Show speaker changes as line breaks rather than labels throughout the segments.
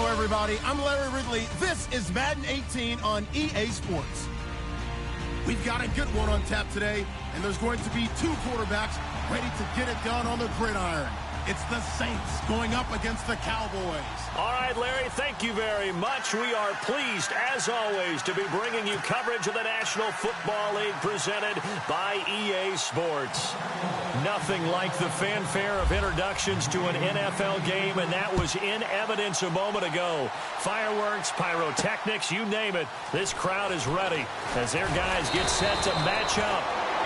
Hello, everybody. I'm Larry Ridley. This is Madden 18 on EA Sports. We've got a good one on tap today, and there's going to be two quarterbacks ready to get it done on the gridiron. It's the Saints going up against the Cowboys.
All right, Larry, thank you very much. We are pleased, as always, to be bringing you coverage of the National Football League presented by EA Sports. Nothing like the fanfare of introductions to an NFL game, and that was in evidence a moment ago. Fireworks, pyrotechnics, you name it. This crowd is ready as their guys get set to match up.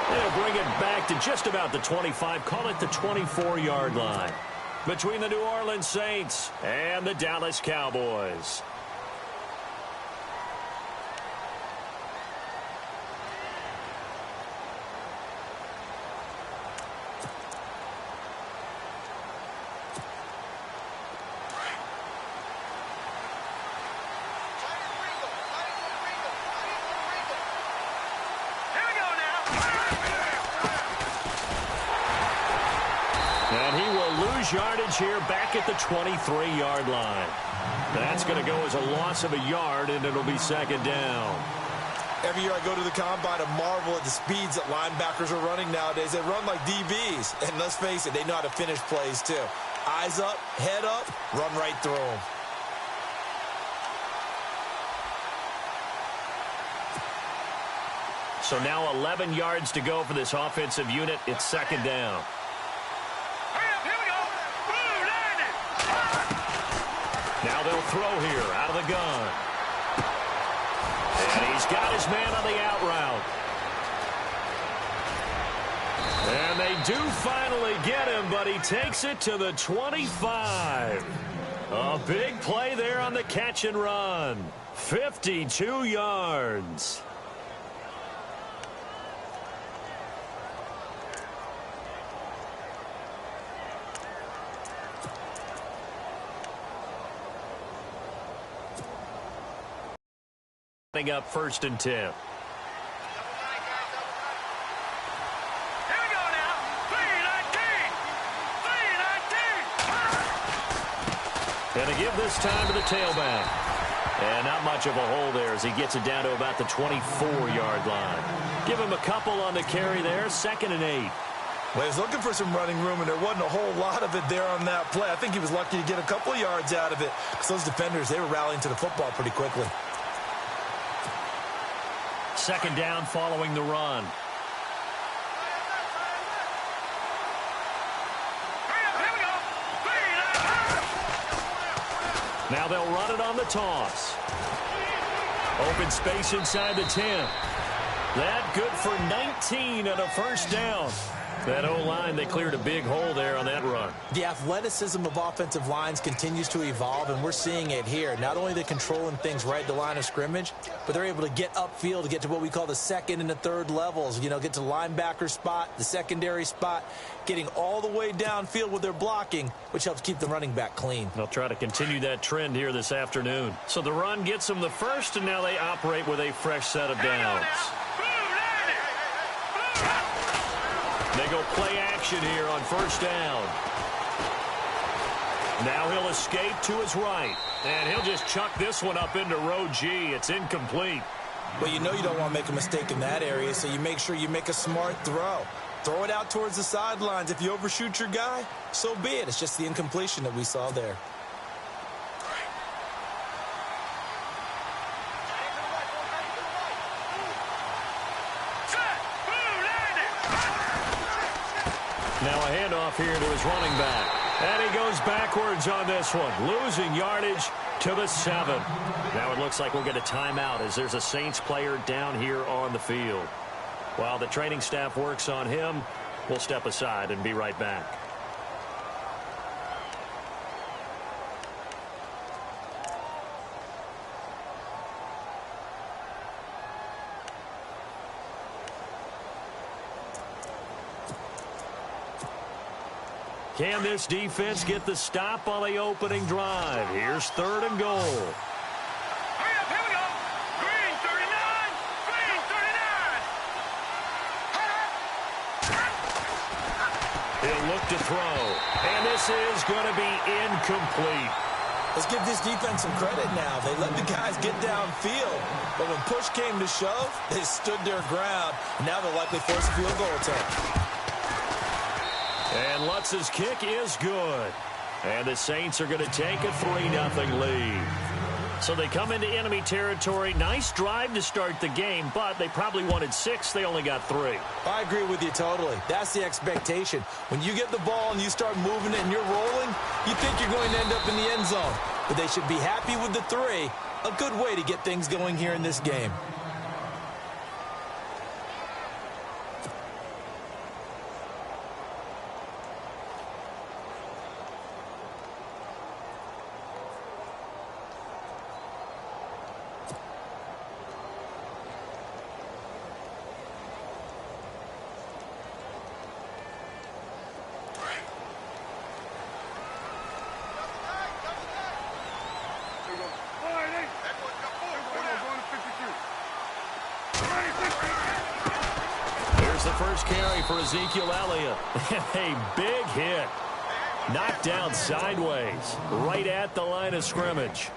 They'll bring it back to just about the 25, call it the 24-yard line, between the New Orleans Saints and the Dallas Cowboys. Yardage here back at the 23-yard line. That's going to go as a loss of a yard, and it'll be second down.
Every year I go to the combine, I marvel at the speeds that linebackers are running nowadays. They run like DBs, and let's face it, they know how to finish plays too. Eyes up, head up, run right through them.
So now 11 yards to go for this offensive unit. It's second down. Now they'll throw here out of the gun. And he's got his man on the out route. And they do finally get him, but he takes it to the 25. A big play there on the catch and run. 52 yards. Up 1st and 10.
Here we go now. 3-19.
And to give this time to the tailback. And not much of a hole there as he gets it down to about the 24-yard line. Give him a couple on the carry there. 2nd and 8.
Well, he was looking for some running room, and there wasn't a whole lot of it there on that play. I think he was lucky to get a couple of yards out of it because those defenders, they were rallying to the football pretty quickly.
Second down following the run. Now they'll run it on the toss. Open space inside the 10. That good for 19 and a first down. That O-line, they cleared a big hole there on that run.
The athleticism of offensive lines continues to evolve, and we're seeing it here. Not only are they controlling things right at the line of scrimmage, but they're able to get upfield to get to what we call the second and the third levels. You know, get to the linebacker spot, the secondary spot, getting all the way downfield with their blocking, which helps keep the running back clean.
They'll try to continue that trend here this afternoon. So the run gets them the first, and now they operate with a fresh set of downs. They go play action here on first down. Now he'll escape to his right. And he'll just chuck this one up into row G. It's incomplete.
Well, you know you don't want to make a mistake in that area, so you make sure you make a smart throw. Throw it out towards the sidelines. If you overshoot your guy, so be it. It's just the incompletion that we saw there.
Now a handoff here to his running back. And he goes backwards on this one, losing yardage to the 7. Now it looks like we'll get a timeout as there's a Saints player down here on the field. While the training staff works on him, we'll step aside and be right back. Can this defense get the stop on the opening drive? Here's 3rd and goal.
Hurry up, here we go. Green 39. Green 39.
He'll look to throw. And this is going to be incomplete.
Let's give this defense some credit now. They let the guys get downfield. But when push came to shove, they stood their ground. And now they'll likely force a field goal attempt.
And Lutz's kick is good. And the Saints are going to take a 3-0 lead. So they come into enemy territory. Nice drive to start the game, but they probably wanted 6. They only got 3.
I agree with you totally. That's the expectation. When you get the ball and you start moving it and you're rolling, you think you're going to end up in the end zone. But they should be happy with the 3. A good way to get things going here in this game.
First carry for Ezekiel Elliott. A big hit. Knocked down sideways. Right at the line of scrimmage.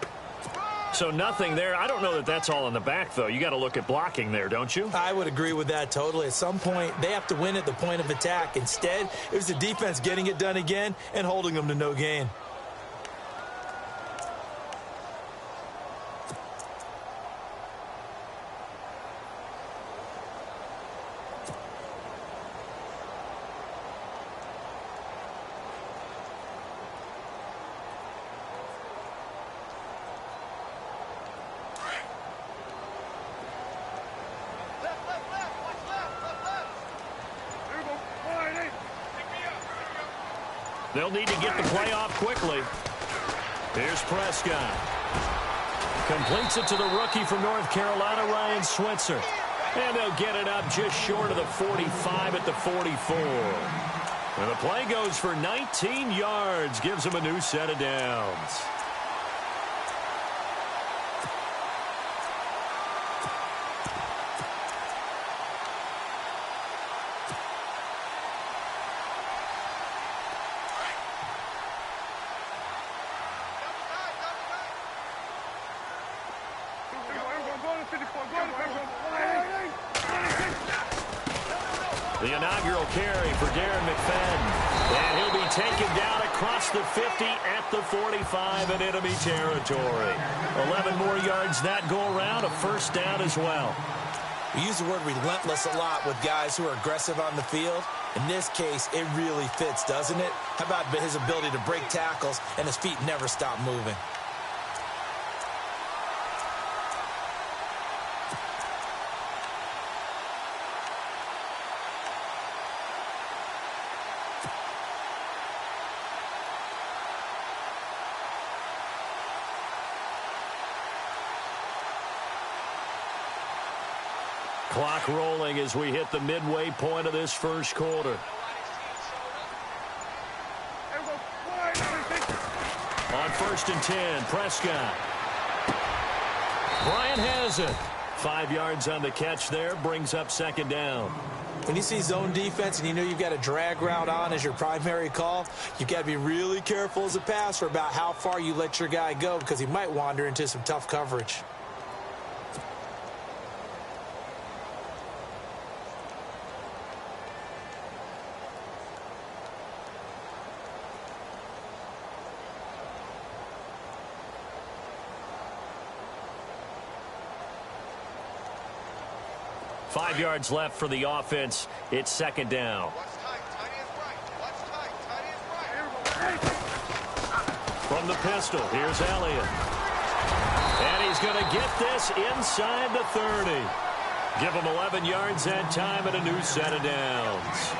So nothing there. I don't know that that's all in the back, though. You got to look at blocking there, don't you?
I would agree with that totally. At some point, they have to win at the point of attack. Instead, it was the defense getting it done again and holding them to no gain.
They'll need to get the play off quickly. Here's Prescott. Completes it to the rookie from North Carolina, Ryan Switzer. And they'll get it up just short of the 45 at the 44. And the play goes for 19 yards. Gives them a new set of downs. The inaugural carry for Darren McFadden. And he'll be taken down across the 50 at the 45 in enemy territory. 11 more yards that go around, a first down as well.
We use the word relentless a lot with guys who are aggressive on the field. In this case, it really fits, doesn't it? How about his ability to break tackles and his feet never stop moving?
Clock rolling as we hit the midway point of this first quarter. On 1st and 10, Prescott. Bryant has it. 5 yards on the catch there, brings up second down.
When you see zone defense and you know you've got a drag route on as your primary call, you've got to be really careful as a passer about how far you let your guy go because he might wander into some tough coverage.
Five yards left for the offense. It's second down. From the pistol, here's Elliott. And he's going to get this inside the 30. Give him 11 yards that time and a new set of downs.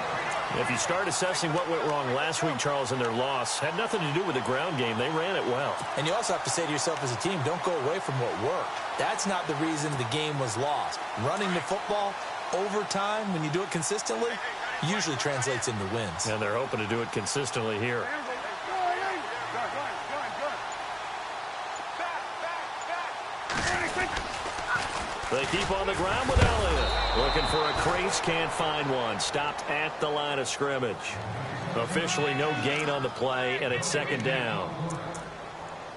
If you start assessing what went wrong last week, Charles, in their loss, had nothing to do with the ground game. They ran it well.
And you also have to say to yourself as a team, don't go away from what worked. That's not the reason the game was lost. Running the football over time, when you do it consistently, usually translates into wins.
And they're hoping to do it consistently here. They keep on the ground with Elliott. Looking for a crease, can't find one. Stopped at the line of scrimmage. Officially no gain on the play, and it's second down.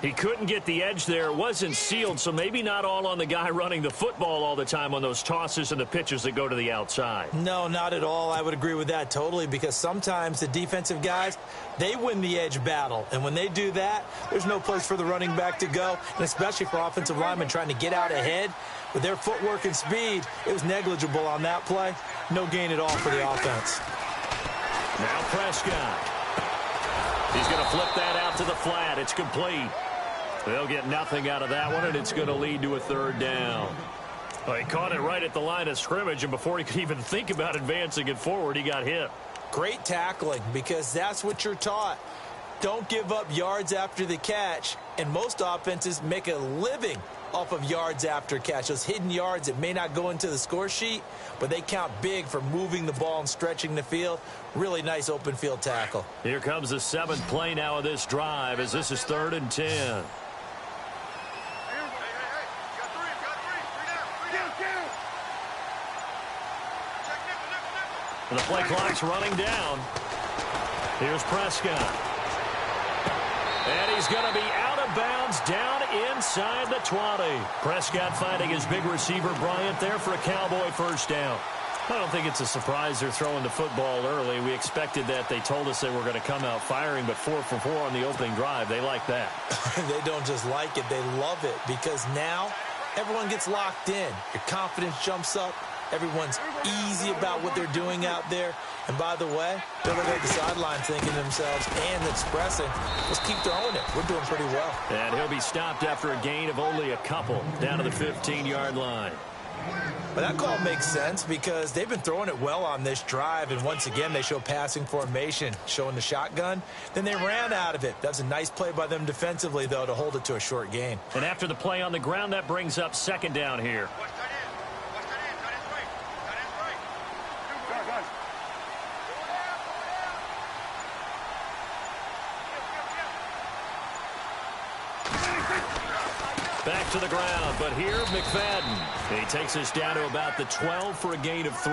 He couldn't get the edge there. It wasn't sealed, so maybe not all on the guy running the football all the time on those tosses and the pitches that go to the outside.
No, not at all. I would agree with that totally, because sometimes the defensive guys, they win the edge battle. And when they do that, there's no place for the running back to go, and especially for offensive linemen trying to get out ahead. With their footwork and speed, it was negligible on that play. No gain at all for the offense.
Now Prescott. He's going to flip that out to the flat. It's complete. They'll get nothing out of that one, and it's going to lead to a third down. Well, he caught it right at the line of scrimmage, and before he could even think about advancing it forward, he got hit.
Great tackling, because that's what you're taught. Don't give up yards after the catch, and most offenses make a living off of yards after catch. Those hidden yards that may not go into the score sheet, but they count big for moving the ball and stretching the field. Really nice open field tackle.
Here comes the 7th play now of this drive, as this is 3rd and 10. The play clock's running down. Here's Prescott. And he's going to be out of bounds down inside the 20. Prescott finding his big receiver, Bryant, there for a Cowboy first down. I don't think it's a surprise they're throwing the football early. We expected that. They told us they were going to come out firing, but 4 for 4 on the opening drive. They like that.
They don't just like it. They love it, because now everyone gets locked in. Your confidence jumps up. Everyone's easy about what they're doing out there. And by the way, they're looking at the sideline thinking to themselves and expressing, let's keep throwing it. We're doing pretty well.
And he'll be stopped after a gain of only a couple down to the 15-yard line.
But that call makes sense, because they've been throwing it well on this drive. And once again, they show passing formation, showing the shotgun. Then they ran out of it. That's a nice play by them defensively, though, to hold it to a short gain.
And after the play on the ground, that brings up 2nd down here. Back to the ground, but here McFadden. He takes us down to about the 12 for a gain of 3.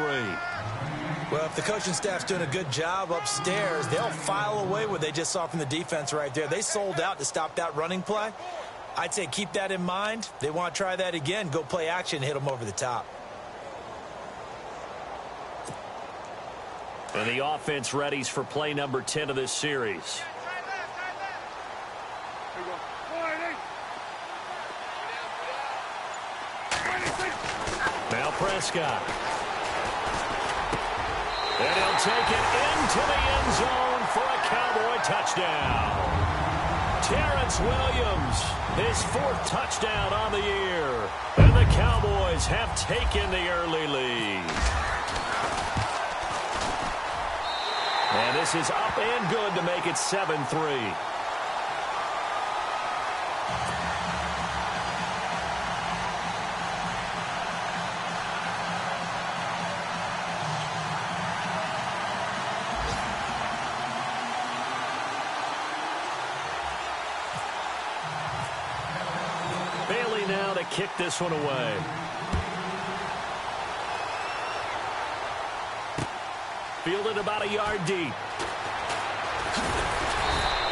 Well, if the coaching staff's doing a good job upstairs, they'll file away what they just saw from the defense right there. They sold out to stop that running play. I'd say keep that in mind. They want to try that again. Go play action, hit them over the top.
And the offense readies for play number 10 of this series. Now Prescott. And he'll take it into the end zone for a Cowboy touchdown. Terrence Williams, his 4th touchdown on the year. And the Cowboys have taken the early lead. And this is up and good to make it 7-3. Bailey now to kick this one away. Fielded about a yard deep.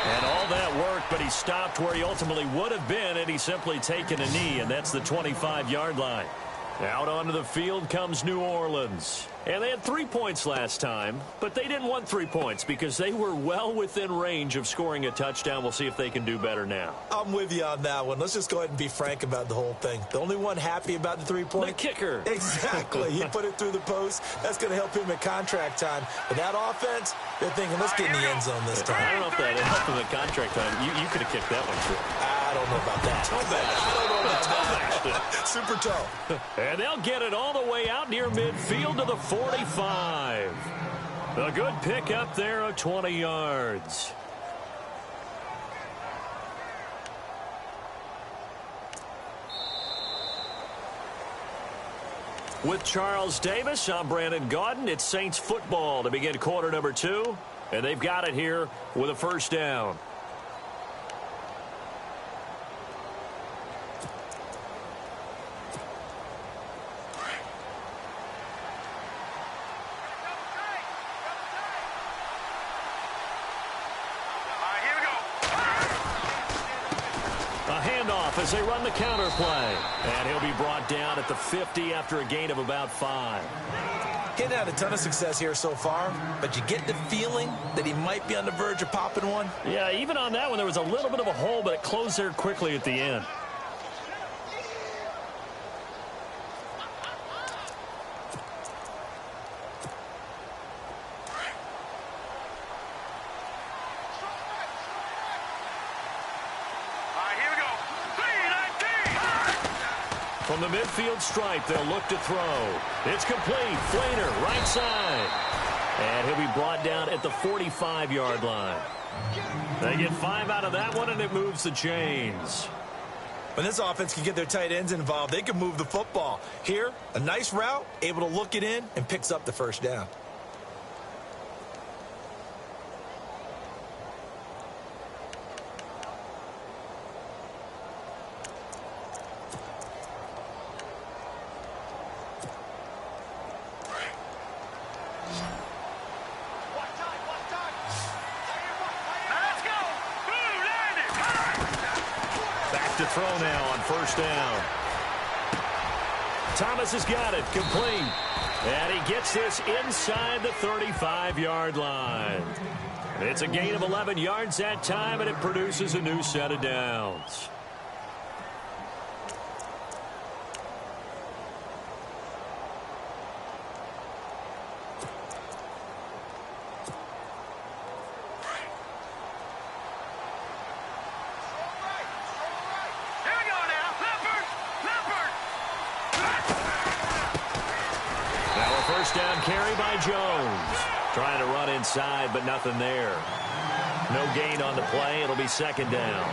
And all that work, but he stopped where he ultimately would have been, and he's simply taken a knee, and that's the 25-yard line. Out onto the field comes New Orleans. And they had 3 points last time, but they didn't want 3 points because they were well within range of scoring a touchdown. We'll see if they can do better now.
I'm with you on that one. Let's just go ahead and be frank about the whole thing. The only one happy about the 3-point?
The kicker.
Exactly. He put it through the post. That's going to help him at contract time. But that offense, they're thinking, let's get in the end zone this time.
I don't know if that helped him at contract time. You could have kicked that one through.
I don't know about that. I don't know about that. Super tough.
And they'll get it all the way out near midfield to the 45. A good pick up there of 20 yards. With Charles Davis, I'm Brandon Gaudin. It's Saints football to begin quarter number 2. And they've got it here with a first down. as they run the counter play. And he'll be brought down at the 50 after a gain of about 5.
He's had a ton of success here so far, but you get the feeling that he might be on the verge of popping one.
Yeah, even on that one, there was a little bit of a hole, but it closed there quickly at the end. From the midfield stripe, they'll look to throw. It's complete. Flainer, right side. And he'll be brought down at the 45-yard line. They get 5 out of that one, and it moves the chains.
When this offense can get their tight ends involved, they can move the football. Here, a nice route, able to look it in, and picks up the first down.
To throw now on first down. Thomas has got it, complete. And he gets this inside the 35-yard line. It's a gain of 11 yards that time, and it produces a new set of downs. First down carry by Jones. Trying to run inside, but nothing there. No gain on the play. It'll be second down.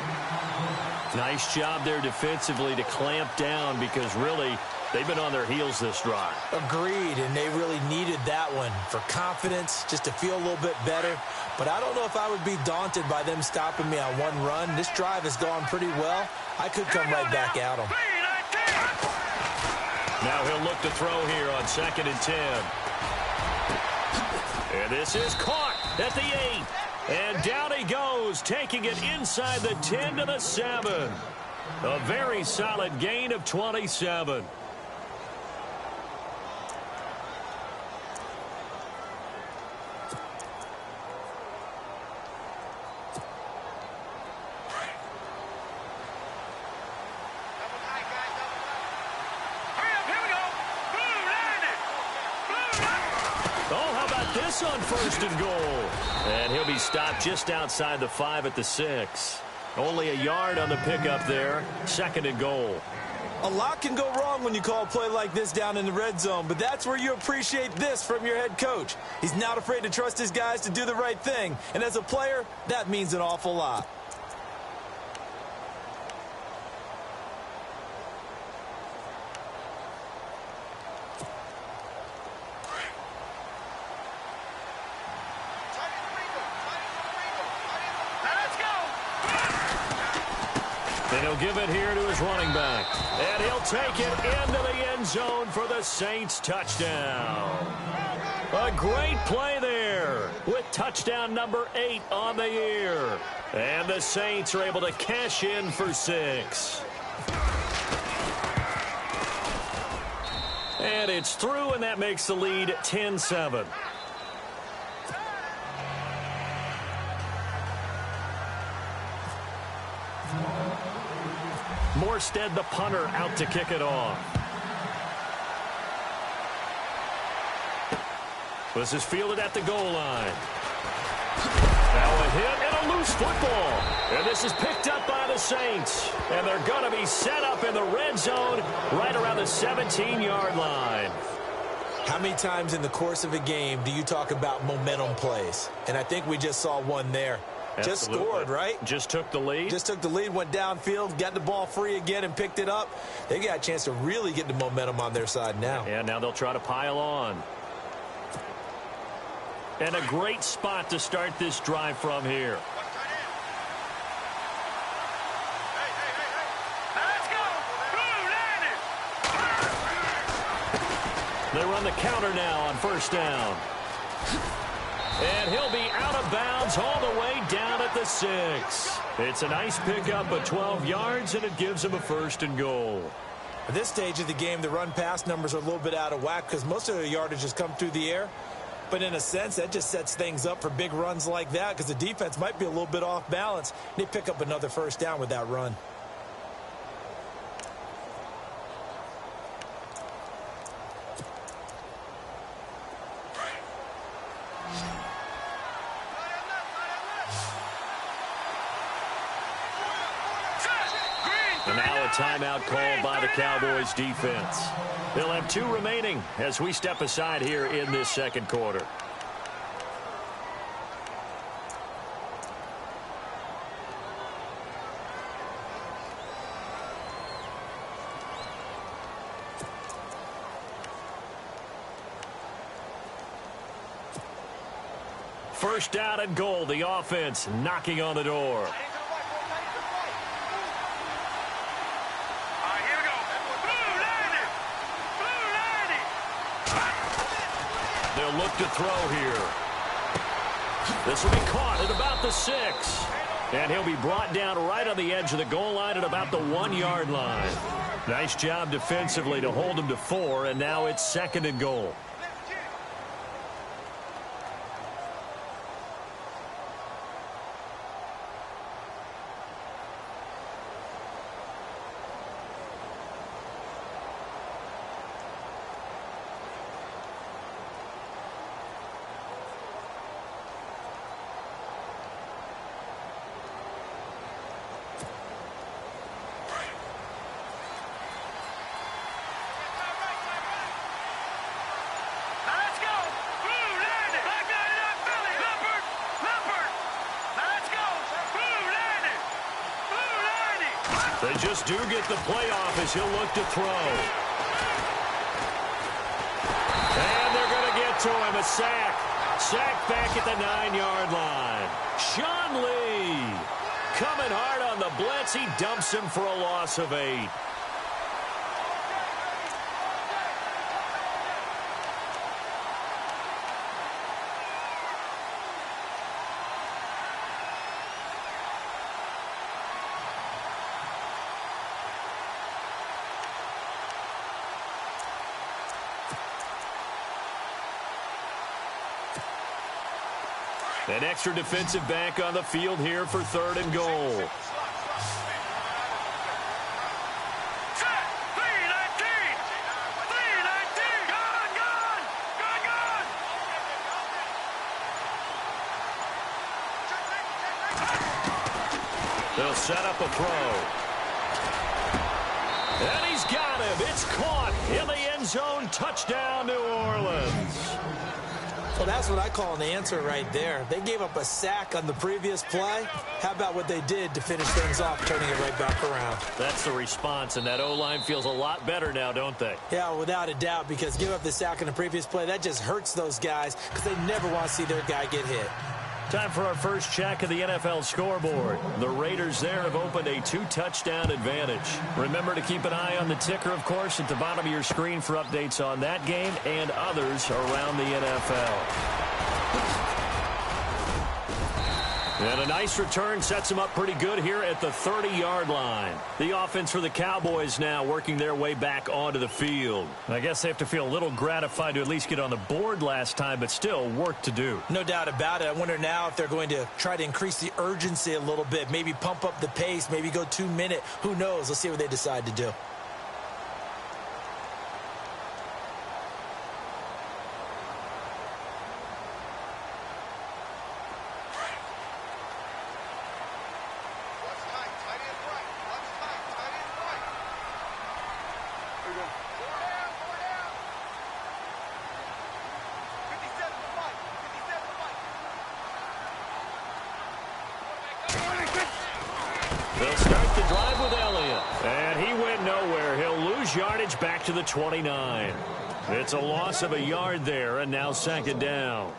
Nice job there defensively to clamp down because really they've been on their heels this drive.
Agreed, and they really needed that one for confidence, just to feel a little bit better. But I don't know if I would be daunted by them stopping me on one run. This drive has gone pretty well. I could come right back at them.
Now he'll look to throw here on 2nd and 10. And this is caught at the 8. And down he goes, taking it inside the 10 to the 7. A very solid gain of 27. On 1st and goal. And he'll be stopped just outside the 5 at the 6. Only a yard on the pickup there. 2nd and goal.
A lot can go wrong when you call a play like this down in the red zone, but that's where you appreciate this from your head coach. He's not afraid to trust his guys to do the right thing, and as a player, that means an awful lot.
And he'll give it here to his running back. And he'll take it into the end zone for the Saints touchdown. A great play there with touchdown number 8 on the year. And the Saints are able to cash in for 6. And it's through, and that makes the lead 10-7. Morstead, the punter, out to kick it off. This is fielded at the goal line. Now a hit and a loose football. And this is picked up by the Saints. And they're going to be set up in the red zone right around the 17-yard line.
How many times in the course of a game do you talk about momentum plays? And I think we just saw one there.
Absolutely.
Just scored, right?
Just took the lead.
Just took the lead, went downfield, got the ball free again and picked it up. They got a chance to really get the momentum on their side now.
Yeah, now they'll try to pile on. And a great spot to start this drive from here. They run the counter now on first down. And he'll be out of bounds all the way down at the 6. It's a nice pickup of 12 yards, and it gives him a 1st and goal.
At this stage of the game, the run-pass numbers are a little bit out of whack because most of the yardage has come through the air. But in a sense, that just sets things up for big runs like that because the defense might be a little bit off balance. They pick up another 1st down with that run.
And now a timeout called by the Cowboys defense. They'll have 2 remaining as we step aside here in this 2nd quarter. First down and goal. The offense knocking on the door. They'll look to throw here. This will be caught at about the 6. And he'll be brought down right on the edge of the goal line at about the 1-yard line. Nice job defensively to hold him to 4, and now it's 2nd and goal. They just do get the playoff as he'll look to throw. And they're going to get to him. A sack. Sack back at the 9-yard line. Sean Lee coming hard on the blitz. He dumps him for a loss of 8. An extra defensive back on the field here for 3rd and goal. They'll set up a throw. And he's got him. It's caught in the end zone. Touchdown, New Orleans.
Well, that's what I call an answer right there. They gave up a sack on the previous play. How about what they did to finish things off, turning it right back around?
That's the response, and that O-line feels a lot better now, don't they?
Yeah, without a doubt, because give up the sack on the previous play, that just hurts those guys because they never want to see their guy get hit.
Time for our first check of the NFL scoreboard. The Raiders there have opened a 2-touchdown advantage. Remember to keep an eye on the ticker, of course, at the bottom of your screen for updates on that game and others around the NFL. And a nice return sets them up pretty good here at the 30-yard line. The offense for the Cowboys now working their way back onto the field. I guess they have to feel a little gratified to at least get on the board last time, but still work to do.
No doubt about it. I wonder now if they're going to try to increase the urgency a little bit, maybe pump up the pace, maybe go 2-minute. Who knows? Let's see what they decide to do.
They'll start the drive with Elliott. And he went nowhere. He'll lose yardage back to the 29. It's a loss of a yard there, and now 2nd down.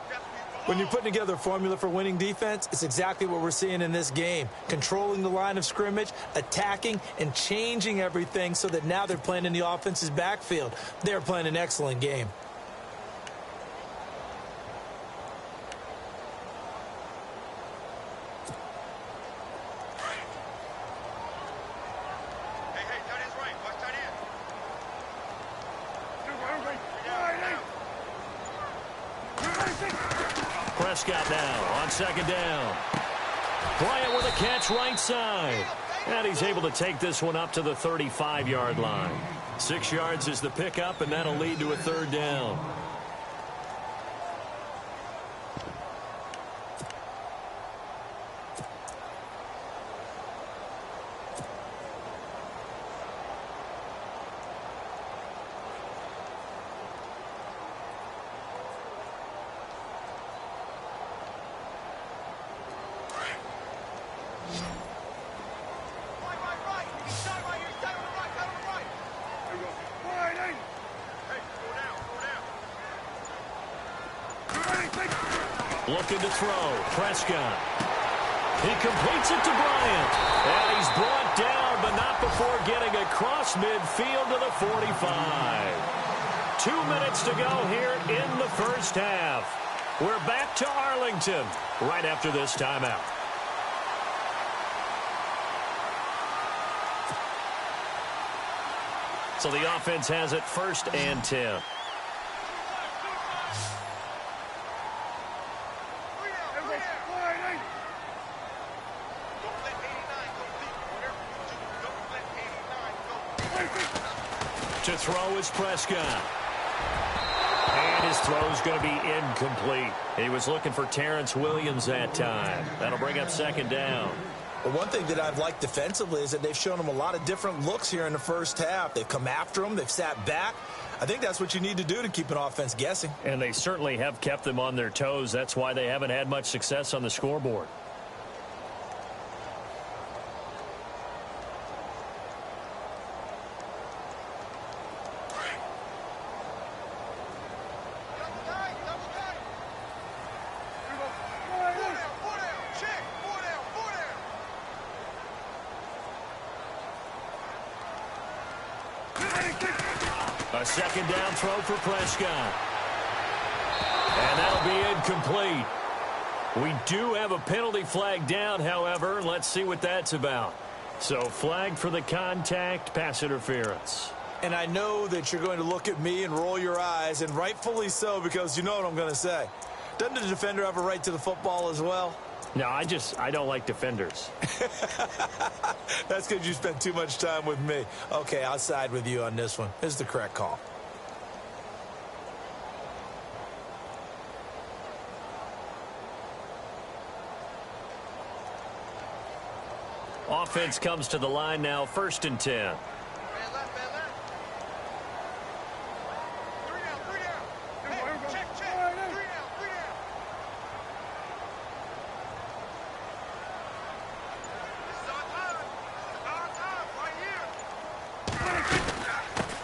When you're putting together a formula for winning defense, it's exactly what we're seeing in this game. Controlling the line of scrimmage, attacking, and changing everything so that now they're playing in the offense's backfield. They're playing an excellent game.
Prescott now on second down. Bryant with a catch right side. And he's able to take this one up to the 35-yard line. 6 yards is the pickup, and that'll lead to a third down. Looking to throw. Prescott. He completes it to Bryant. And he's brought down, but not before getting across midfield to the 45. 2 minutes to go here in the first half. We're back to Arlington right after this timeout. So the offense has it 1st and 10. To throw is Prescott. And his throw is going to be incomplete. He was looking for Terrence Williams that time. That'll bring up 2nd down.
Well, one thing that I've liked defensively is that they've shown him a lot of different looks here in the first half. They've come after him. They've sat back. I think that's what you need to do to keep an offense guessing.
And they certainly have kept them on their toes. That's why they haven't had much success on the scoreboard. A 2nd down throw for Prescott. And that'll be incomplete. We do have a penalty flag down, however. Let's see what that's about. So flag for the contact, pass interference.
And I know that you're going to look at me and roll your eyes, and rightfully so, because you know what I'm going to say. Doesn't the defender have a right to the football as well?
No, I don't like defenders.
That's because you spent too much time with me. Okay, I'll side with you on this one. This is the correct call.
Offense comes to the line now, 1st and 10.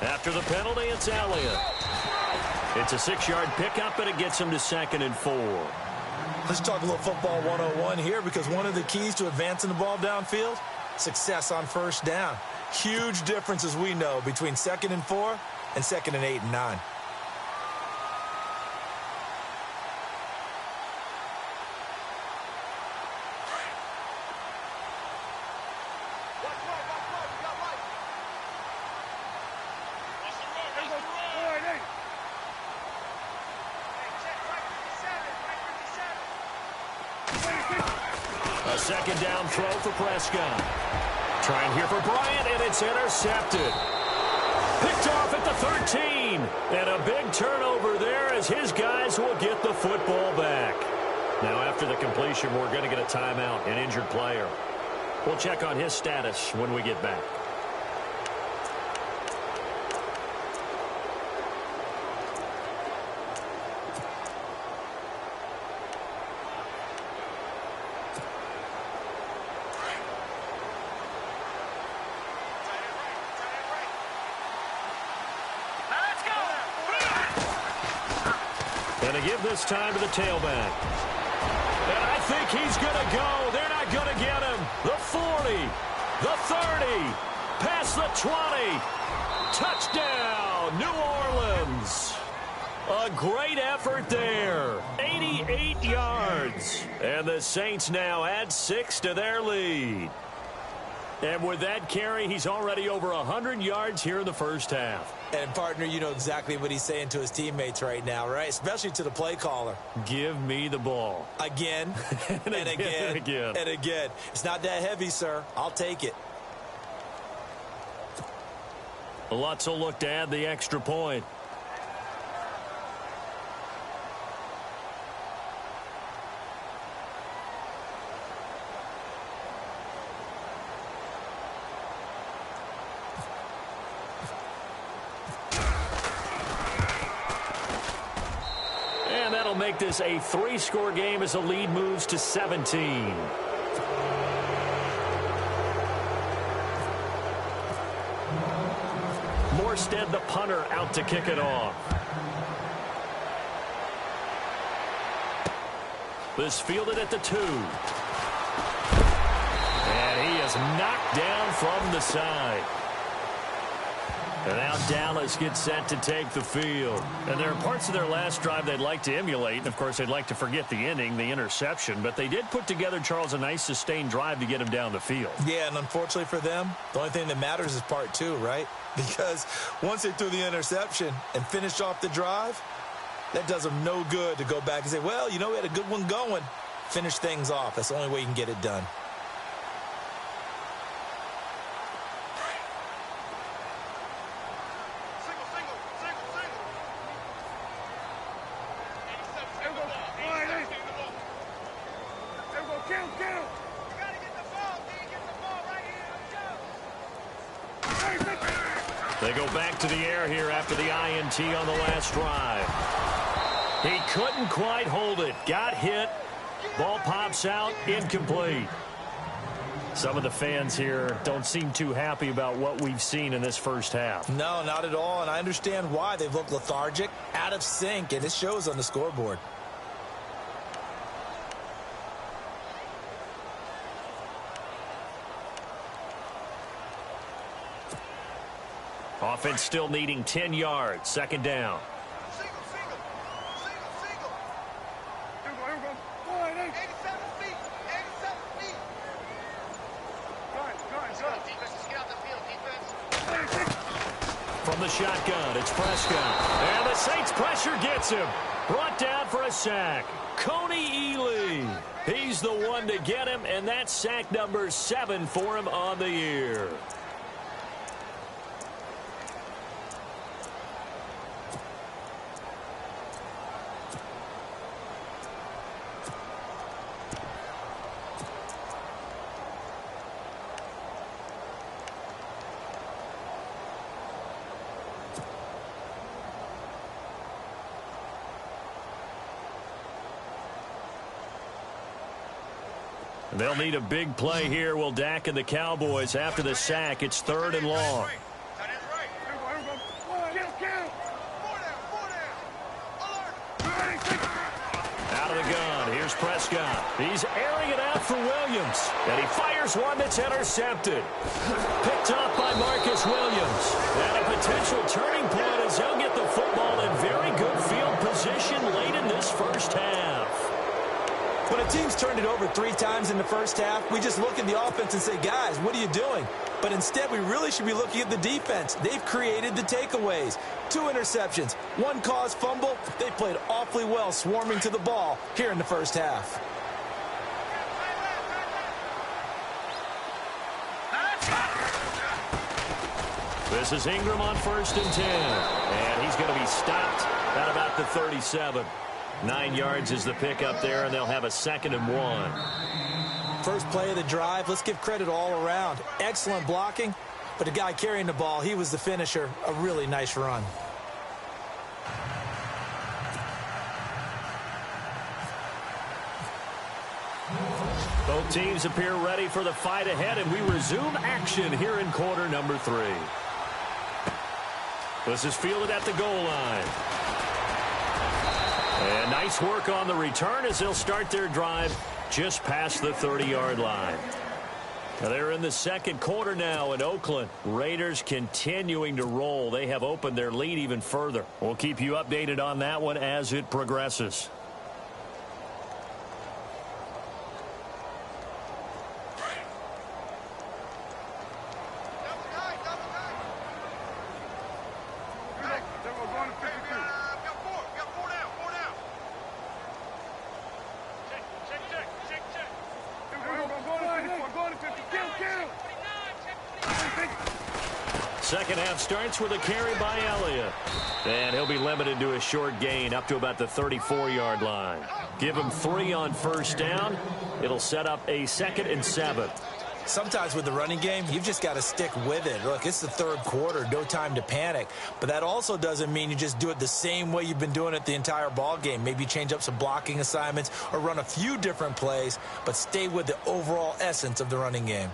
After the penalty, it's Elliott. It's a 6-yard pickup, and it gets him to 2nd and 4.
Let's talk a little football 101 here, because one of the keys to advancing the ball downfield, success on 1st down. Huge difference, as we know, between 2nd and 4 and 2nd and 8 and 9.
A 2nd down throw for Prescott. Trying here for Bryant, and it's intercepted. Picked off at the 13. And a big turnover there as his guys will get the football back. Now after the completion, we're going to get a timeout, an injured player. We'll check on his status when we get back. And to give this time to the tailback. And I think he's going to go. They're not going to get him. The 40, the 30, past the 20. Touchdown, New Orleans. A great effort there. 88 yards. And the Saints now add 6 to their lead. And with that carry, he's already over 100 yards here in the first half.
And, partner, you know exactly what he's saying to his teammates right now, right? Especially to the play caller.
Give me the ball.
Again, and again, and again. It's not that heavy, sir. I'll take it.
Lutz will look to add the extra point. And that'll make this a 3-score game as the lead moves to 17. Morstead, the punter, out to kick it off. This fielded at the 2. And he is knocked down from the side. And now Dallas gets set to take the field. And there are parts of their last drive they'd like to emulate. And, of course, they'd like to forget the inning, the interception. But they did put together, Charles, a nice sustained drive to get him down the field.
Yeah, and unfortunately for them, the only thing that matters is part 2, right? Because once they threw the interception and finished off the drive, that does them no good to go back and say, well, you know, we had a good one going. Finish things off. That's the only way you can get it done.
They go back to the air here after the INT on the last drive. He couldn't quite hold it. Got hit. Ball pops out. Incomplete. Some of the fans here don't seem too happy about what we've seen in this first half.
No, not at all, and I understand why. They've looked lethargic, out of sync, and it shows on the scoreboard.
Offense still needing 10 yards. Second down. From the shotgun, it's Prescott. And the Saints pressure gets him. Brought down for a sack. Coney Ely. He's the one to get him, and that's sack number 7 for him on the year. They'll need a big play here. Will Dak and the Cowboys after the sack. It's 3rd and long. Out of the gun. Here's Prescott. He's airing it out for Williams. And he fires one that's intercepted. Picked off by Marcus Williams. And a potential turning point as he'll get the football in very good field position late in this first half.
When a team's turned it over 3 times in the first half, we just look at the offense and say, guys, what are you doing? But instead, we really should be looking at the defense. They've created the takeaways. 2 interceptions, 1 caused fumble. They played awfully well swarming to the ball here in the first half.
This is Ingram on 1st and 10. And he's going to be stopped at about the 37. 9 yards is the pickup there, and they'll have a 2nd and 1.
First play of the drive, let's give credit all around. Excellent blocking, but the guy carrying the ball, he was the finisher. A really nice run.
Both teams appear ready for the fight ahead, and we resume action here in quarter number 3. This is fielded at the goal line. And nice work on the return as they'll start their drive just past the 30-yard line. Now they're in the second quarter now in Oakland. Raiders continuing to roll. They have opened their lead even further. We'll keep you updated on that one as it progresses. Second half starts with a carry by Elliott. And he'll be limited to a short gain up to about the 34-yard line. Give him 3 on first down. It'll set up a 2nd and 7.
Sometimes with the running game, you've just got to stick with it. Look, it's the third quarter, no time to panic. But that also doesn't mean you just do it the same way you've been doing it the entire ball game. Maybe change up some blocking assignments or run a few different plays, but stay with the overall essence of the running game.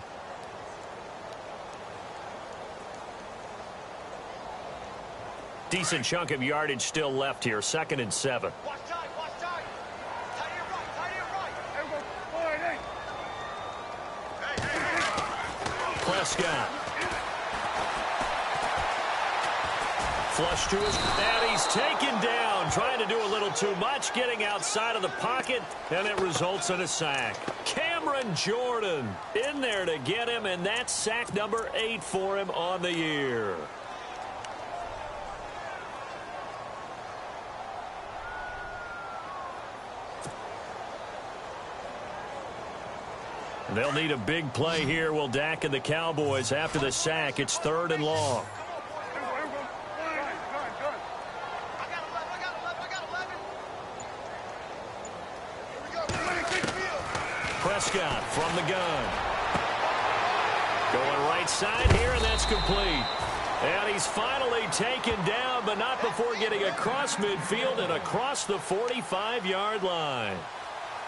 Decent chunk of yardage still left here. 2nd and 7. Prescott. Flush to his, and he's taken down. Trying to do a little too much, getting outside of the pocket, and it results in a sack. Cameron Jordan in there to get him, and that's sack number 8 for him on the year. They'll need a big play here, will Dak and the Cowboys after the sack. It's 3rd and long. Prescott from the gun. Going right side here, and that's complete. And he's finally taken down, but not before getting across midfield and across the 45-yard line.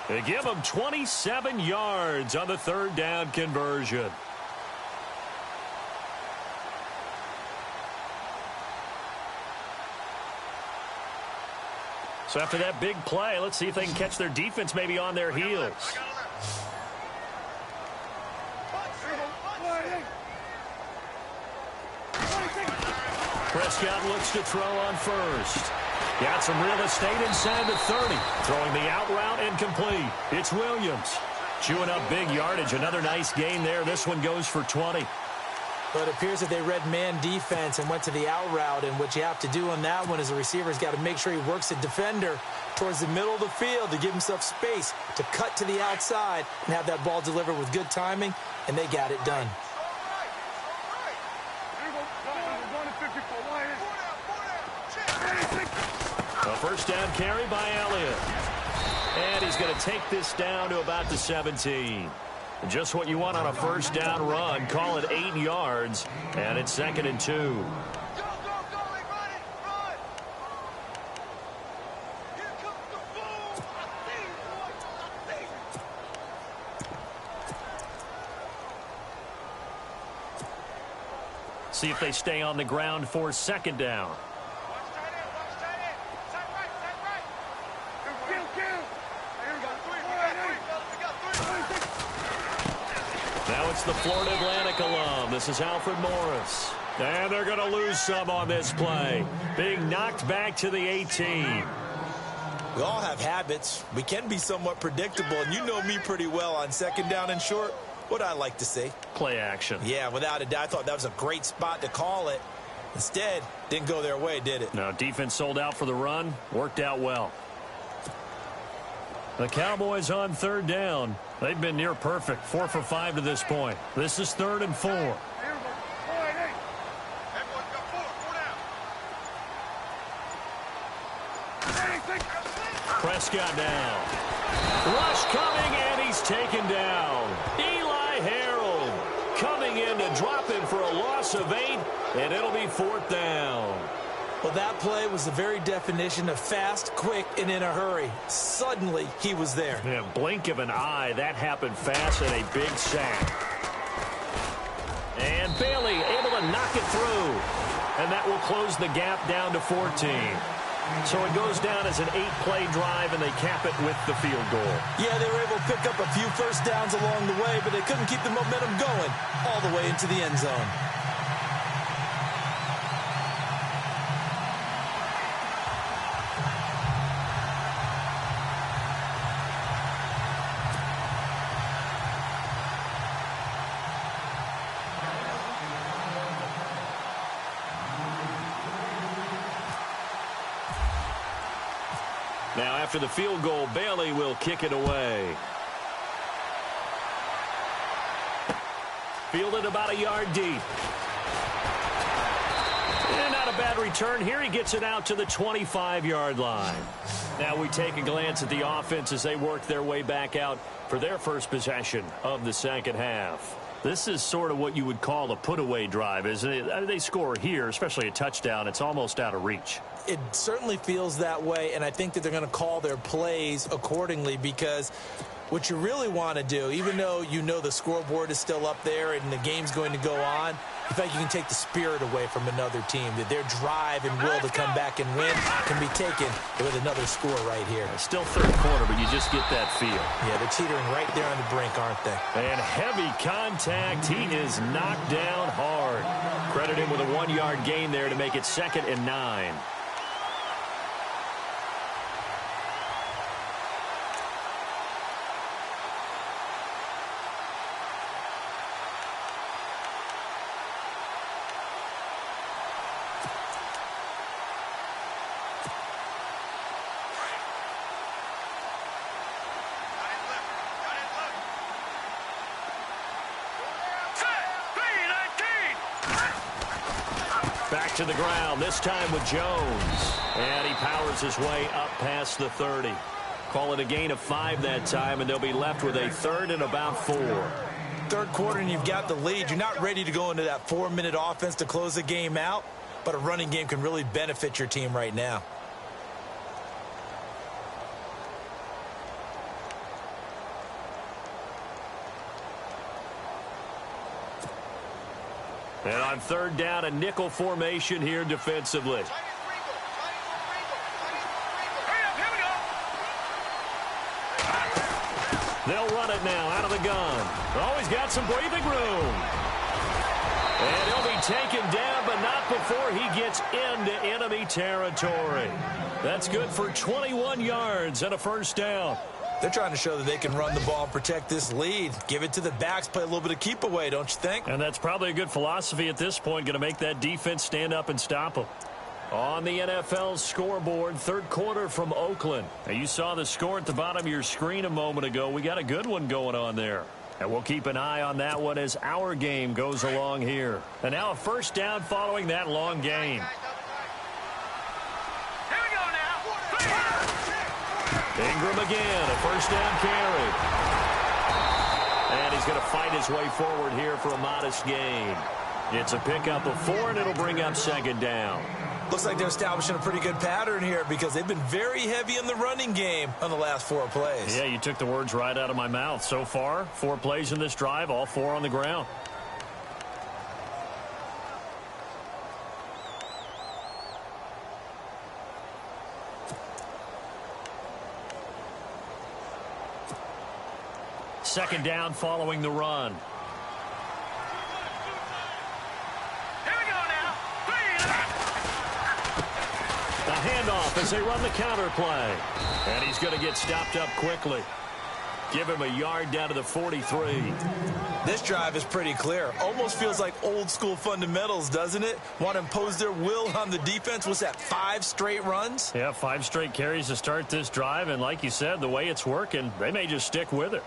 They give him 27 yards on the 3rd down conversion. So after that big play, let's see if they can catch their defense maybe on their heels. Prescott looks to throw on first. Got some real estate inside the 30. Throwing the out route incomplete. It's Williams. Chewing up big yardage. Another nice gain there. This one goes for 20.
But it appears that they read man defense and went to the out route. And what you have to do on that one is the receiver's got to make sure he works the defender towards the middle of the field to give himself space to cut to the outside and have that ball delivered with good timing. And they got it done.
A first down carry by Elliott. And he's going to take this down to about the 17. Just what you want on a first down run. Call it 8 yards. And it's 2nd and 2. See if they stay on the ground for 2nd down. Now it's the Florida Atlantic alum. This is Alfred Morris. And they're going to lose some on this play. Being knocked back to the 18.
We all have habits. We can be somewhat predictable. And you know me pretty well on 2nd down and short. What I like to say.
Play action.
Yeah, without a doubt. I thought that was a great spot to call it. Instead, didn't go their way, did it?
No, defense sold out for the run. Worked out well. The Cowboys on 3rd down. They've been near perfect. 4 for 5 to this point. This is 3rd and 4. Prescott down. Rush coming, and he's taken down. Eli Harold coming in to drop him for a loss of 8, and it'll be 4th down.
Well, that play was the very definition of fast, quick, and in a hurry. Suddenly, he was there.
Yeah, blink of an eye. That happened fast and a big sack. And Bailey able to knock it through. And that will close the gap down to 14. So it goes down as an 8-play drive, and they cap it with the field goal.
Yeah, they were able to pick up a few first downs along the way, but they couldn't keep the momentum going all the way into the end zone.
after the field goal. Bailey will kick it away. Fielded about a yard deep. And not a bad return here. He gets it out to the 25-yard line. Now we take a glance at the offense as they work their way back out for their first possession of the second half. This is sort of what you would call a put-away drive, isn't it? I mean, they score here, especially a touchdown. It's almost out of reach.
It certainly feels that way, and I think that they're going to call their plays accordingly, because what you really want to do, even though you know the scoreboard is still up there and the game's going to go on, you feel like you can take the spirit away from another team, that their drive and will to come back and win can be taken with another score right here.
Still third quarter, but you just get that feel.
Yeah, they're teetering right there on the brink, aren't they?
And heavy contact. He is knocked down hard. Credit him with a 1-yard gain there to make it 2nd and 9. Back to the ground, this time with Jones. And he powers his way up past the 30. Call it a gain of 5 that time, and they'll be left with a 3rd and about 4.
Third quarter, and you've got the lead. You're not ready to go into that 4-minute offense to close the game out, but a running game can really benefit your team right now.
And on 3rd down, a nickel formation here defensively. They'll run it now out of the gun. Always got some breathing room. And he'll be taken down, but not before he gets into enemy territory. That's good for 21 yards and a 1st down.
They're trying to show that they can run the ball and protect this lead. Give it to the backs, play a little bit of keep away, don't you think?
And that's probably a good philosophy at this point, going to make that defense stand up and stop them. On the NFL scoreboard, 3rd quarter from Oakland. Now, you saw the score at the bottom of your screen a moment ago. We got a good one going on there. And we'll keep an eye on that one as our game goes along here. And now a 1st down following that long gain. Ingram again, a 1st down carry. And he's going to fight his way forward here for a modest gain. It's a pickup of 4, and it'll bring up 2nd down.
Looks like they're establishing a pretty good pattern here, because they've been very heavy in the running game on the last 4 plays.
Yeah, you took the words right out of my mouth. So far, 4 plays in this drive, all 4 on the ground. Second down following the run.
Here we go now.
The handoff as they run the counter play. And he's going to get stopped up quickly. Give him a yard down to the 43.
This drive is pretty clear. Almost feels like old school fundamentals, doesn't it? Want to impose their will on the defense. What's that, 5 straight runs?
Yeah, 5 straight carries to start this drive. And like you said, the way it's working, they may just stick with it.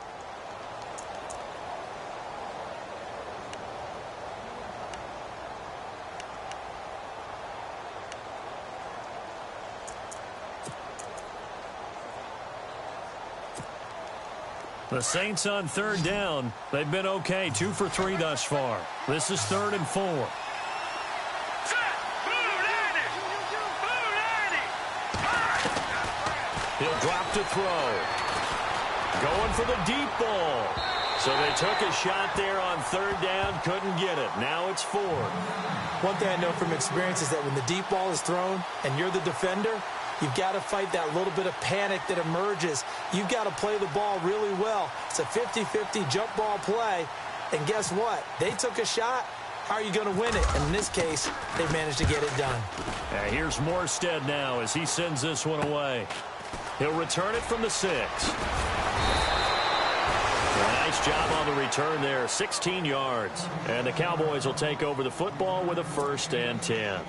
The Saints on 3rd down. They've been okay. 2 for 3 thus far. This is 3rd and 4. He'll drop to throw. Going for the deep ball. So they took a shot there on 3rd down. Couldn't get it. Now it's 4.
One thing I know from experience is that when the deep ball is thrown and you're the defender, you've got to fight that little bit of panic that emerges. You've got to play the ball really well. It's a 50-50 jump ball play. And guess what? They took a shot. How are you going to win it? And in this case, they've managed to get it done.
Here's Morstead now as he sends this one away. He'll return it from the 6. Nice job on the return there. 16 yards. And the Cowboys will take over the football with a 1st and 10.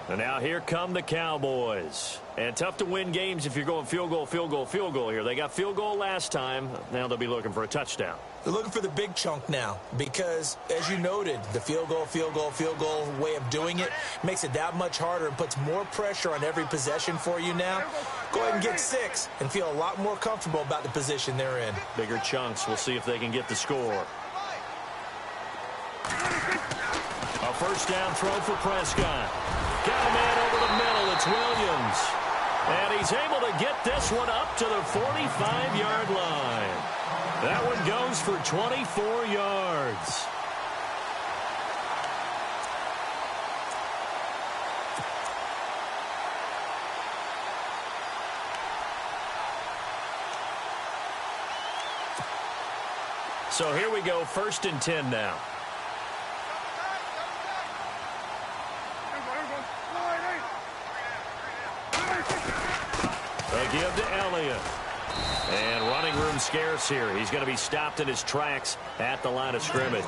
And now here come the Cowboys. And tough to win games if you're going field goal, field goal, field goal here. They got field goal last time. Now they'll be looking for a touchdown.
They're looking for the big chunk now because, as you noted, the field goal, field goal, field goal way of doing it makes it that much harder and puts more pressure on every possession for you now. Go ahead and get 6 and feel a lot more comfortable about the position they're in.
Bigger chunks. We'll see if they can get the score. A first down throw for Prescott. Got a man over the middle. It's Williams. And he's able to get this one up to the 45-yard line. That one goes for 24 yards. So here we go, 1st and 10 now. They give to Elliott. And running room scarce here. He's going to be stopped in his tracks at the line of scrimmage.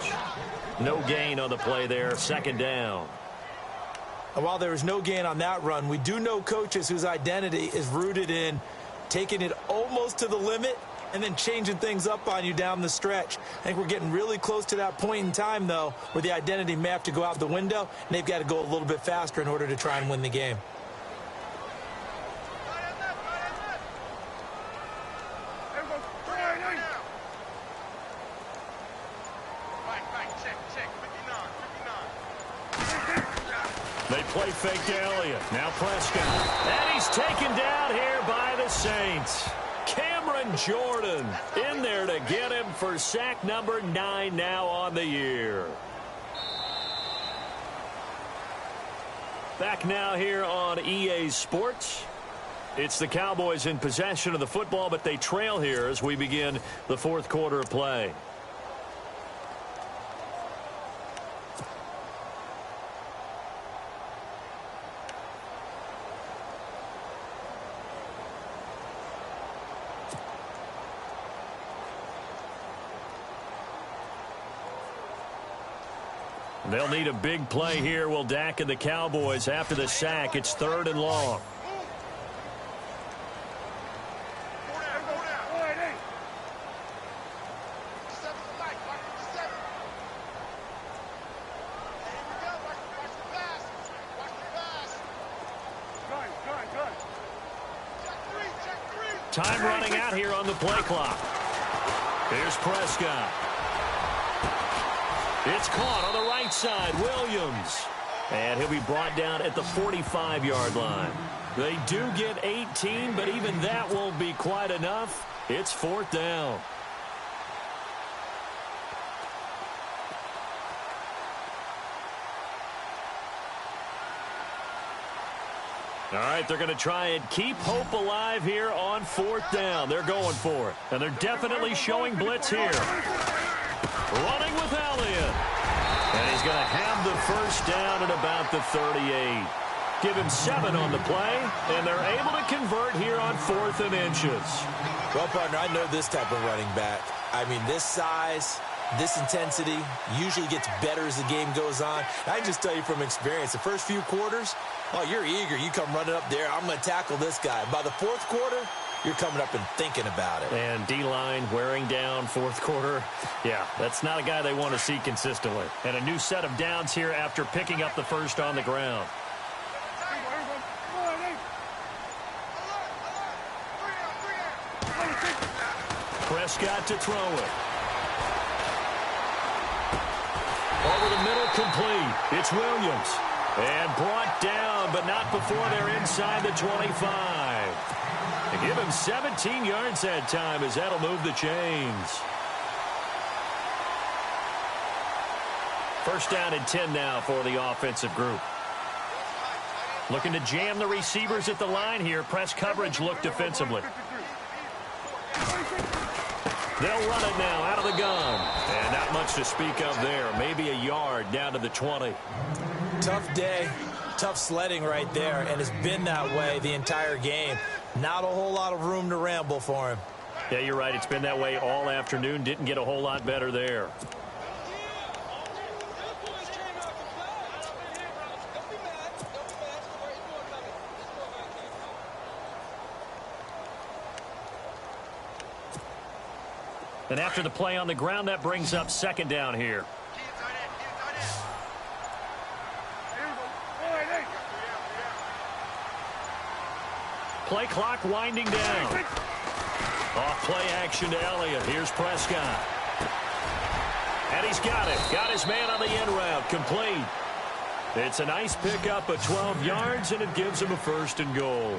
No gain on the play there. 2nd down.
And while there is no gain on that run, we do know coaches whose identity is rooted in taking it almost to the limit and then changing things up on you down the stretch. I think we're getting really close to that point in time, though, where the identity may have to go out the window, and they've got to go a little bit faster in order to try and win the game.
They play fake to Elliott. Now Prescott. And he's taken down here by the Saints. Cameron Jordan in there to get him for sack number 9 now on the year. Back now here on EA Sports. It's the Cowboys in possession of the football, but they trail here as we begin the 4th quarter of play. They'll need a big play here, will Dak and the Cowboys after the sack. It's 3rd and long. Time running out here on the play clock. Here's Prescott. It's caught on the right side. Williams. And he'll be brought down at the 45-yard line. They do get 18, but even that won't be quite enough. It's 4th down. All right, they're going to try and keep hope alive here on 4th down. They're going for it. And they're definitely showing blitz here. Running with Elliott. And he's going to have the first down at about the 38. Give him 7 on the play, and they're able to convert here on 4th and inches.
Well, partner, I know this type of running back. I mean, this size, this intensity usually gets better as the game goes on. I can just tell you from experience, the first few quarters, oh, you're eager. You come running up there. I'm going to tackle this guy. By the 4th quarter, you're coming up and thinking about it.
And D-line wearing down 4th quarter. Yeah, that's not a guy they want to see consistently. And a new set of downs here after picking up the first on the ground. Prescott to throw it. Over the middle, complete. It's Williams. And brought down, but not before they're inside the 25. They give him 17 yards that time as that'll move the chains. First down and 10 now for the offensive group. Looking to jam the receivers at the line here. Press coverage look defensively. They'll run it now out of the gun. And not much to speak of there. Maybe a yard down to the 20.
Tough day, tough sledding right there, and it's been that way the entire game. Not a whole lot of room to ramble for him.
Yeah, you're right. It's been that way all afternoon. Didn't get a whole lot better there. And after the play on the ground, that brings up second down here. Play clock winding down. Off play action to Elliott. Here's Prescott. And he's got it. Got his man on the end route. Complete. It's a nice pickup of 12 yards, and it gives him a 1st and goal.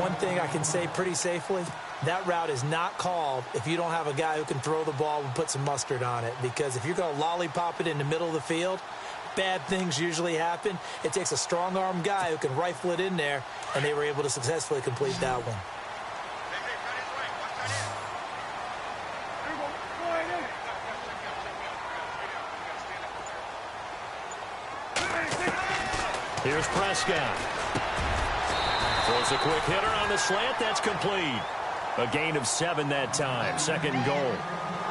One thing I can say pretty safely, that route is not called if you don't have a guy who can throw the ball and put some mustard on it. Because if you're going to lollipop it in the middle of the field, bad things usually happen. It takes a strong-arm guy who can rifle it in there, and they were able to successfully complete that one.
Here's Prescott. Throws a quick hitter on the slant. That's complete. A gain of 7 that time. 2nd and goal.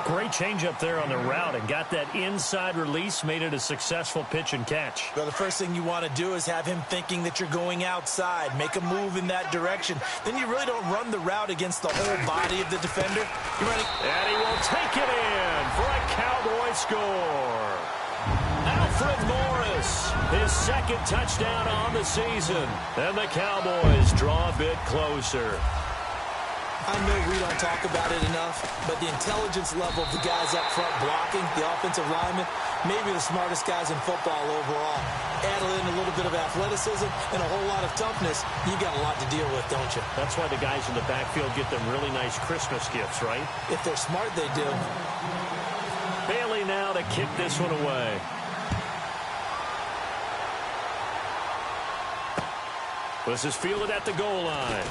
Great change up there on the route and got that inside release, made it a successful pitch and catch.
Well, the first thing you want to do is have him thinking that you're going outside. Make a move in that direction. Then you really don't run the route against the whole body of the defender. You're running.
And he will take it in for a Cowboy score. Alfred Morris, his 2nd touchdown on the season. And the Cowboys draw a bit closer.
I know we don't talk about it enough, but the intelligence level of the guys up front blocking, the offensive linemen, maybe the smartest guys in football overall. Add in a little bit of athleticism and a whole lot of toughness, you got a lot to deal with, don't you?
That's why the guys in the backfield get them really nice Christmas gifts, right?
If they're smart, they do.
Bailey now to kick this one away. This is fielded at the goal line.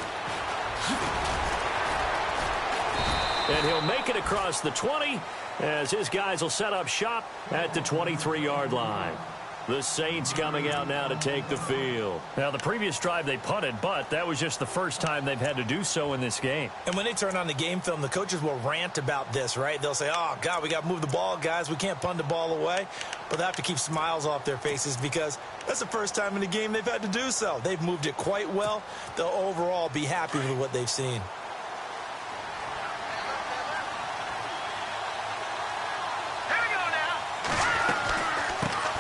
And he'll make it across the 20 as his guys will set up shop at the 23-yard line. The Saints coming out now to take the field. Now, the previous drive they punted, but that was just the first time they've had to do so in this game.
And when they turn on the game film, the coaches will rant about this, right? They'll say, oh, God, we got to move the ball, guys. We can't punt the ball away. But they have to keep smiles off their faces because that's the first time in the game they've had to do so. They've moved it quite well. They'll overall be happy with what they've seen.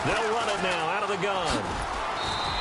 They'll run it now out of the gun.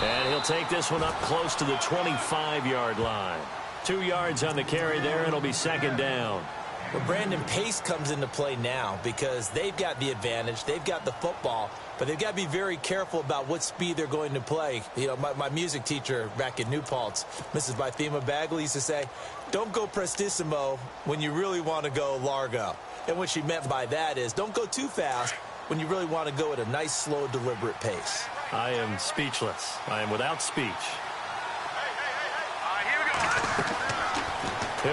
And he'll take this one up close to the 25-yard line. 2 yards on the carry there, and it'll be 2nd down.
Well, Brandon, pace comes into play now because they've got the advantage. They've got the football, but they've got to be very careful about what speed they're going to play. You know, my music teacher back in New Paltz, Mrs. Bythema Bagley, used to say, don't go prestissimo when you really want to go largo. And what she meant by that is don't go too fast when you really want to go at a nice, slow, deliberate pace.
I am speechless. I am without speech.
Here we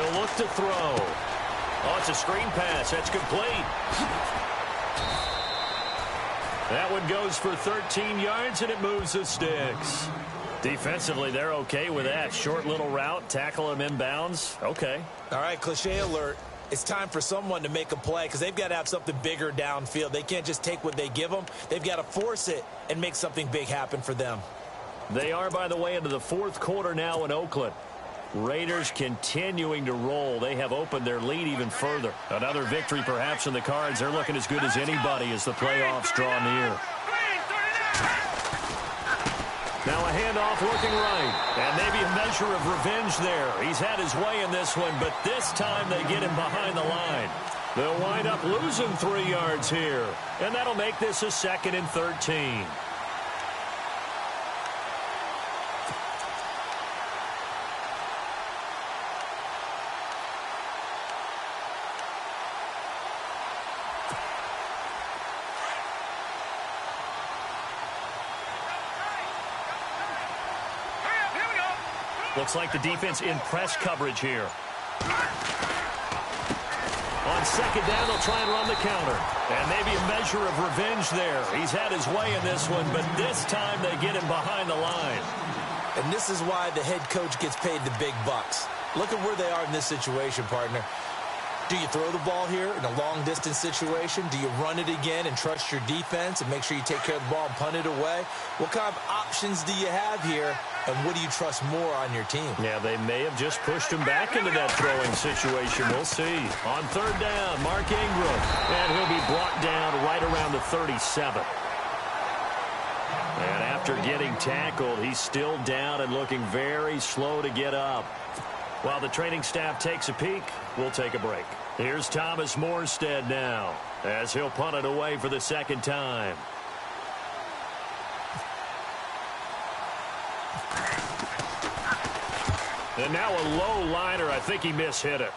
go.
He'll look to throw. Oh, it's a screen pass. That's complete. That one goes for 13 yards, and it moves the sticks. Defensively, they're okay with that. Short little route, tackle him inbounds. Okay.
All right, cliche alert. It's time for someone to make a play because they've got to have something bigger downfield. They can't just take what they give them. They've got to force it and make something big happen for them.
They are, by the way, into the 4th quarter now in Oakland. Raiders continuing to roll. They have opened their lead even further. Another victory perhaps in the cards. They're looking as good as anybody as the playoffs draw near. Now a handoff looking right. And maybe a measure of revenge there. He's had his way in this one, but this time they get him behind the line. They'll wind up losing 3 yards here. And that'll make this a 2nd and 13. Looks like the defense in press coverage here. On 2nd down, they'll try and run the counter. And maybe a measure of revenge there. He's had his way in this one, but this time they get him behind the line.
And this is why the head coach gets paid the big bucks. Look at where they are in this situation, partner. Do you throw the ball here in a long-distance situation? Do you run it again and trust your defense and make sure you take care of the ball and punt it away? What kind of options do you have here and what do you trust more on your team?
Yeah, they may have just pushed him back into that throwing situation. We'll see. On third down, Mark Ingram. And he'll be brought down right around the 37. And after getting tackled, he's still down and looking very slow to get up. While the training staff takes a peek, we'll take a break. Here's Thomas Morstead now, as he'll punt it away for the second time. And now a low liner. I think he mishit it.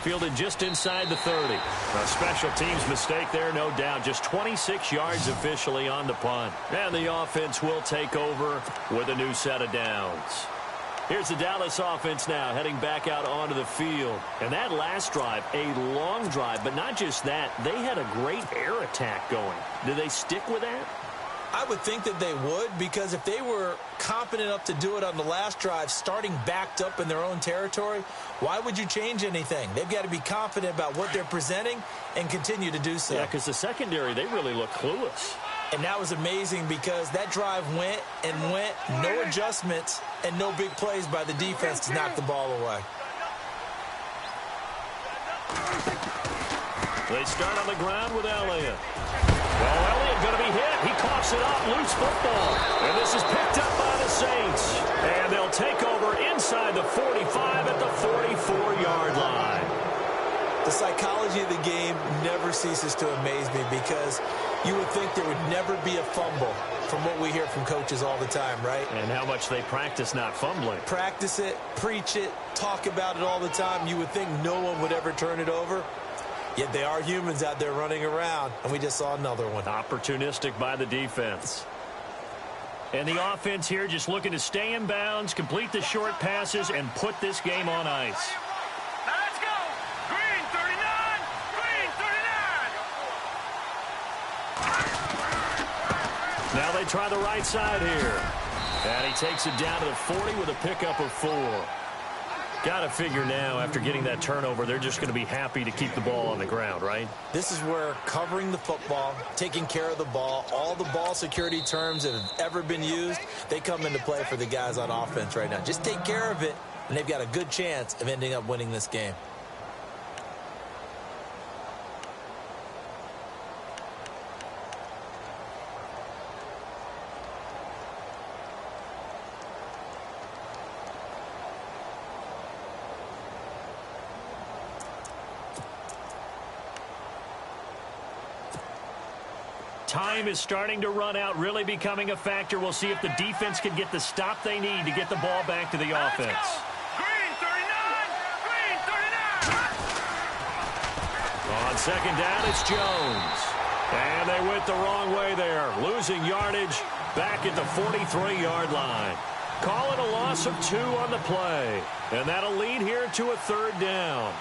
Fielded just inside the 30. A special teams mistake there, no doubt. Just 26 yards officially on the punt. And the offense will take over with a new set of downs. Here's the Dallas offense now heading back out onto the field. And that last drive, a long drive, but not just that. They had a great air attack going. Do they stick with that?
I would think that they would, because if they were confident enough to do it on the last drive, starting backed up in their own territory, why would you change anything? They've got to be confident about what they're presenting and continue to do so.
Yeah, because the secondary, they really look clueless.
And that was amazing because that drive went and went, no adjustments, and no big plays by the defense to knock the ball away.
They start on the ground with Elliott. Well, Elliott going to be hit. He coughs it up. Loose football. And this is picked up by the Saints. And they'll take over inside the 45 at the 44-yard line.
The psychology of the game never ceases to amaze me because you would think there would never be a fumble from what we hear from coaches all the time, right?
And how much they practice not fumbling.
Practice it, preach it, talk about it all the time. You would think no one would ever turn it over. Yet they are humans out there running around, and we just saw another one.
Opportunistic by the defense. And the offense here just looking to stay in bounds, complete the short passes, and put this game on ice.
Now let's go. Green 39. Green 39.
Now they try the right side here. And he takes it down to the 40 with a pickup of 4. Got to figure now, after getting that turnover, they're just going to be happy to keep the ball on the ground, right?
This is where covering the football, taking care of the ball, all the ball security terms that have ever been used, they come into play for the guys on offense right now. Just take care of it, and they've got a good chance of ending up winning this game.
Time is starting to run out, really becoming a factor. We'll see if the defense can get the stop they need to get the ball back to the offense.
Green 39. Green 39.
On second down, it's Jones. And they went the wrong way there, losing yardage back at the 43-yard line. Call it a loss of 2 on the play. And that'll lead here to a third down.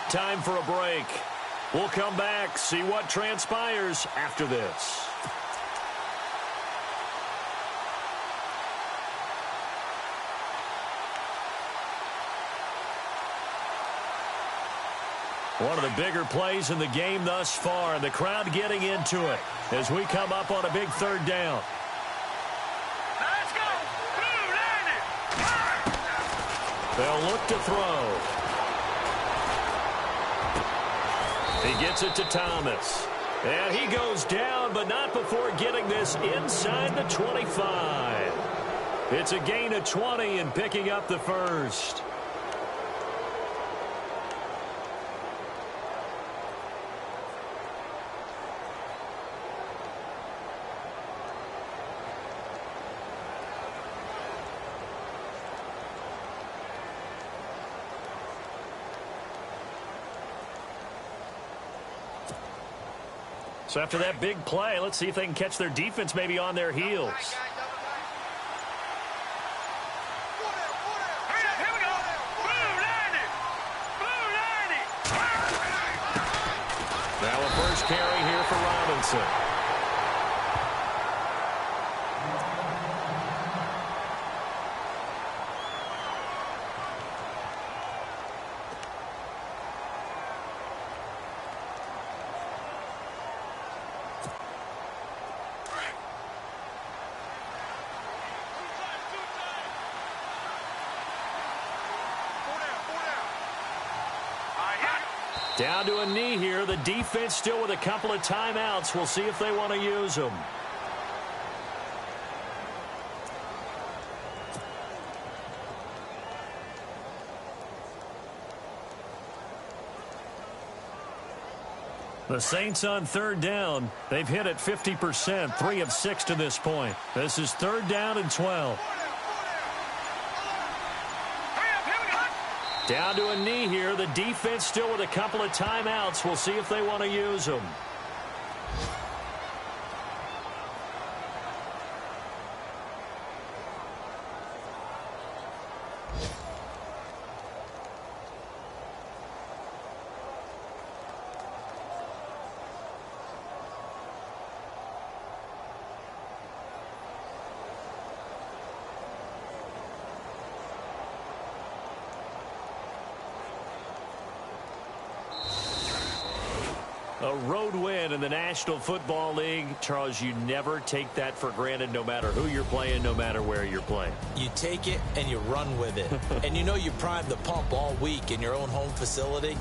Time for a break. We'll come back, see what transpires after this. One of the bigger plays in the game thus far, and the crowd getting into it as we come up on a big third down.
Now let's go. Blue line it.
They'll look to throw. He gets it to Thomas. And he goes down, but not before getting this inside the 25. It's a gain of 20 and picking up the first. So after that big play, let's see if they can catch their defense maybe on their heels.
Here we go. Blue line it. Blue line it.
Now a first carry here for Robinson. Down to a knee here. The defense still with a couple of timeouts. We'll see if they want to use them. The Saints on third down. They've hit it 50%, 3 of 6 to this point. This is third down and 12. Down to a knee here. The defense still with a couple of timeouts. We'll see if they want to use them. A road win in the National Football League. Charles, you never take that for granted, no matter who you're playing, no matter where you're playing.
You take it and you run with it. And you know you primed the pump all week in your own home facility.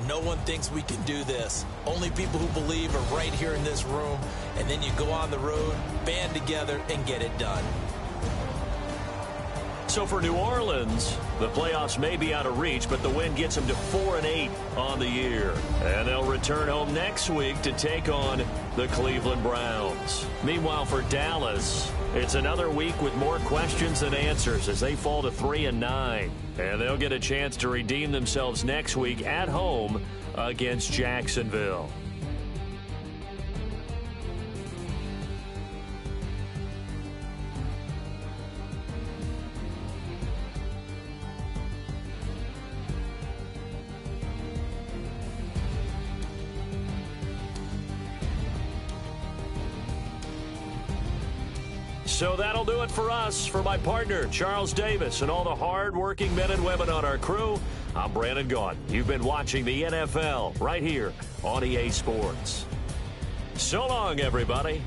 No one thinks we can do this. Only people who believe are right here in this room. And then you go on the road, band together, and get it done.
So for New Orleans, the playoffs may be out of reach, but the win gets them to 4-8 on the year. And they'll return home next week to take on the Cleveland Browns. Meanwhile, for Dallas, it's another week with more questions than answers as they fall to 3-9. And they'll get a chance to redeem themselves next week at home against Jacksonville. So that'll do it for us. For my partner, Charles Davis, and all the hard-working men and women on our crew, I'm Brandon Gaudin. You've been watching the NFL right here on EA Sports. So long, everybody.